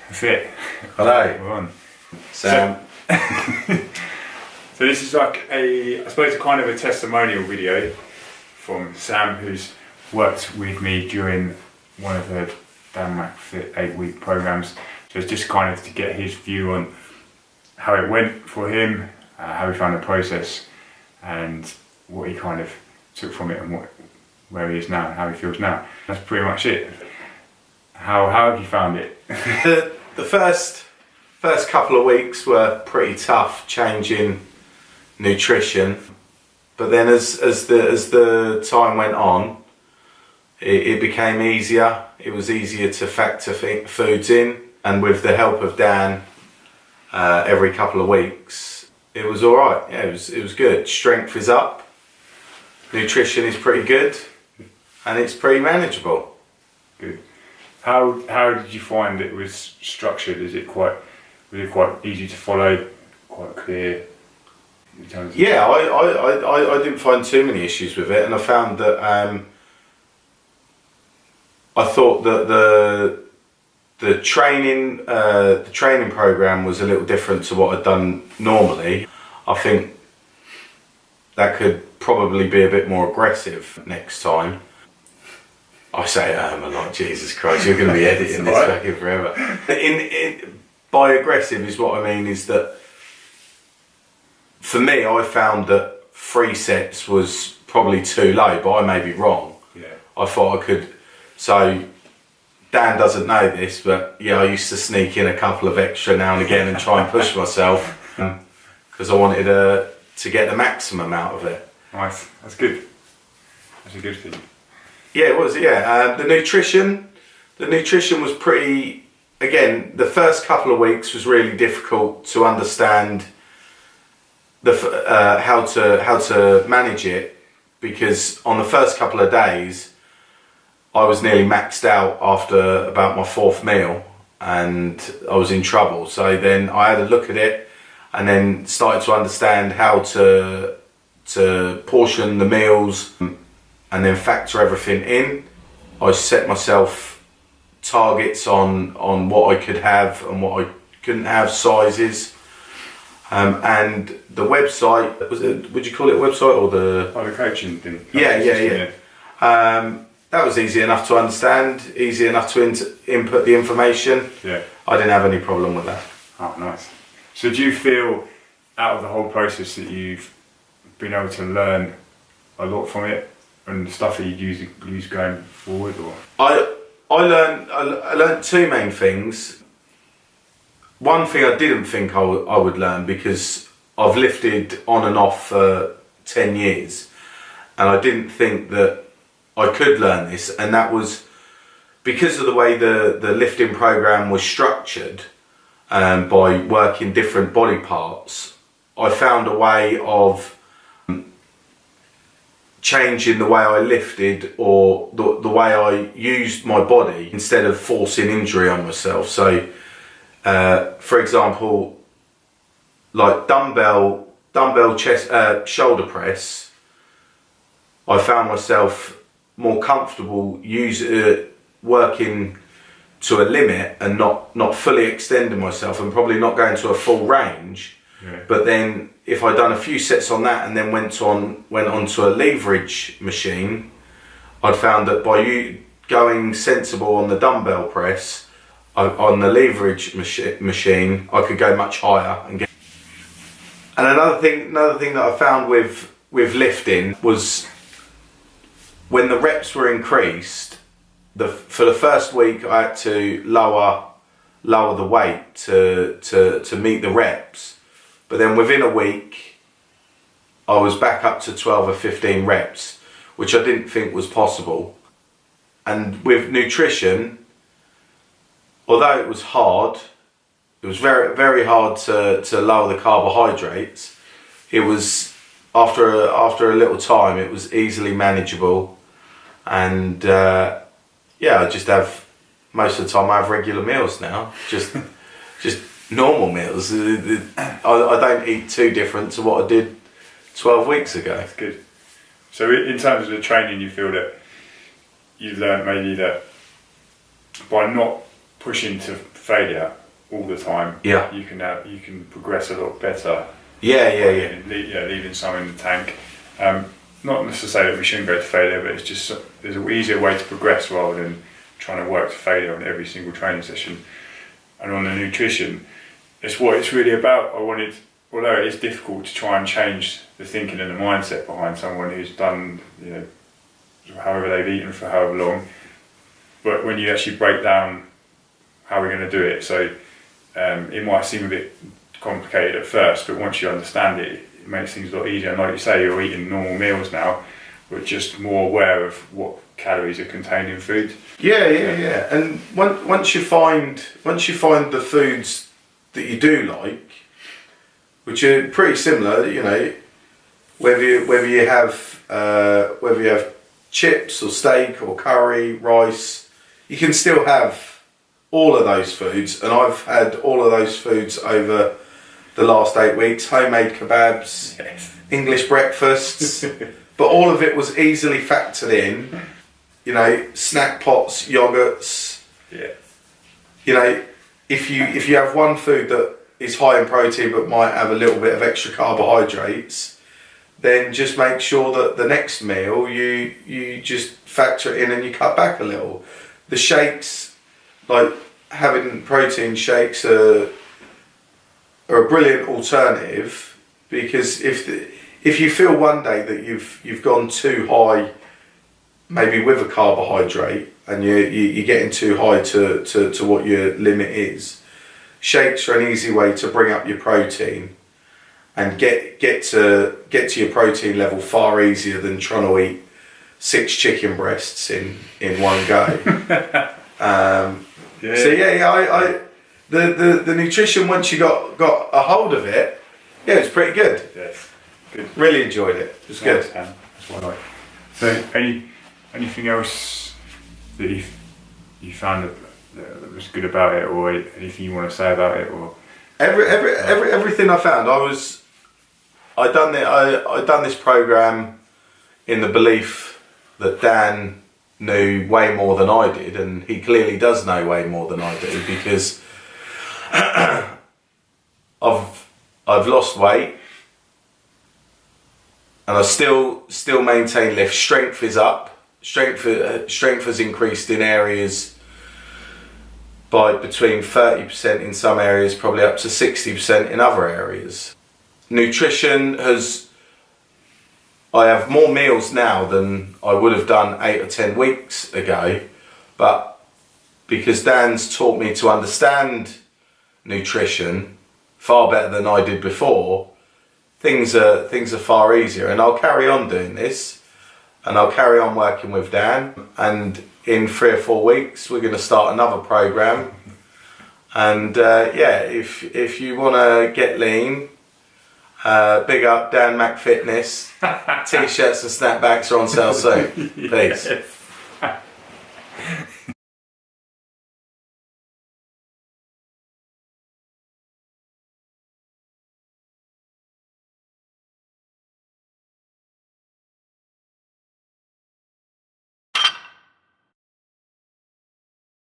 That's it. Hello. We're on. Sam. So this is like I suppose a kind of a testimonial video from Sam, who's worked with me during one of the danmacfitness 8-week programs. So it's just kind of to get his view on how it went for him, how he found the process, and what he kind of took from it, and where he is now, and how he feels now. That's pretty much it. How have you found it? The first couple of weeks were pretty tough, changing nutrition, but then as the time went on, it became easier. It was easier to factor foods in, and with the help of Dan, every couple of weeks, it was all right. Yeah, it was good. Strength is up, nutrition is pretty good, and it's pretty manageable. Good. How did you find it was structured? Was it quite easy to follow? Quite clear? In terms of Yeah, I didn't find too many issues with it, and I found that I thought that the training program was a little different to what I'd done normally. I think that could probably be a bit more aggressive next time. I say I'm like, Jesus Christ, you're going to be editing this back in forever. By aggressive is what I mean is that for me, I found that 3 sets was probably too low, but I may be wrong. Yeah. I thought I could. So Dan doesn't know this, but yeah, I used to sneak in a couple of extra now and again and try and push myself because I wanted to get the maximum out of it. Nice. That's good. That's a good thing. Yeah, it was. Yeah, the nutrition was pretty. Again, the first couple of weeks was really difficult to understand how to manage it, because on the first couple of days I was nearly maxed out after about my 4th meal, and I was in trouble. So then I had a look at it, and then started to understand how to portion the meals, and then factor everything in. I set myself targets on what I could have and what I couldn't have, sizes, and the website, would you call it a website or the coaching thing? Yeah. That was easy enough to understand, easy enough to input the information. Yeah. I didn't have any problem with that. Oh, nice. So do you feel out of the whole process that you've been able to learn a lot from it, and the stuff that you use going forward? Or I learned 2 main things. One thing I didn't think I would learn, because I've lifted on and off for 10 years, and I didn't think that I could learn this, and that was because of the way the lifting program was structured, by working different body parts. I found a way of changing the way I lifted, or the way I used my body, instead of forcing injury on myself. So for example, like dumbbell chest shoulder press, I found myself more comfortable working to a limit and not fully extending myself, and probably not going to a full range. Yeah. But then if I'd done a few sets on that and then went on to a leverage machine, I'd found that by going sensible on the dumbbell press, on the leverage machine, I could go much higher and get. And another thing that I found with lifting was, when the reps were increased, for the first week I had to lower the weight to meet the reps. But then within a week, I was back up to 12 or 15 reps, which I didn't think was possible. And with nutrition, although it was hard, it was very, very hard to lower the carbohydrates. It was, after a little time, it was easily manageable. And yeah, I just have, most of the time I have regular meals now, just normal meals. I don't eat too different to what I did 12 weeks ago. That's good. So in terms of the training, you feel that you've learned maybe that by not pushing to failure all the time, Yeah. you can progress a lot better. Yeah. Leaving some in the tank. Not to say that we shouldn't go to failure, but it's just there's an easier way to progress rather than trying to work to failure on every single training session. And on the nutrition, it's what it's really about. Although it is difficult to try and change the thinking and the mindset behind someone who's done, however they've eaten for however long, but when you actually break down how we're going to do it, so it might seem a bit complicated at first, but once you understand it, it makes things a lot easier. And like you say, you're eating normal meals now, but just more aware of what calories are contained in food. Yeah. And once you find the foods that you do like, which are pretty similar, whether you have chips or steak or curry, rice, you can still have all of those foods. And I've had all of those foods over the last 8 weeks. Homemade kebabs, yes. English breakfasts, but all of it was easily factored in. Snack pots, yogurts. Yeah. If you have one food that is high in protein but might have a little bit of extra carbohydrates, then just make sure that the next meal you just factor it in and you cut back a little. The shakes, like having protein shakes, are a brilliant alternative, because if you feel one day that you've gone too high, maybe with a carbohydrate, and you're getting too high to what your limit is, shakes are an easy way to bring up your protein and get to your protein level far easier than trying to eat 6 chicken breasts in one go. The nutrition, once you got a hold of it, it's pretty good. Yes, good. Really enjoyed it. It was good. That's what I like. So anything else that you found that was good about it, or anything you want to say about it, or everything I found, I done this program in the belief that Dan knew way more than I did, and he clearly does know way more than I do, because I've lost weight, and I still maintain lift. Strength is up. Strength has increased in areas by between 30% in some areas, probably up to 60% in other areas. Nutrition I have more meals now than I would have done 8 or 10 weeks ago, but because Dan's taught me to understand nutrition far better than I did before, things are far easier. And I'll carry on doing this, and I'll carry on working with Dan, and in 3 or 4 weeks we're going to start another program. And if you want to get lean, big up Dan McFitness. T-shirts and snapbacks are on sale soon. Peace.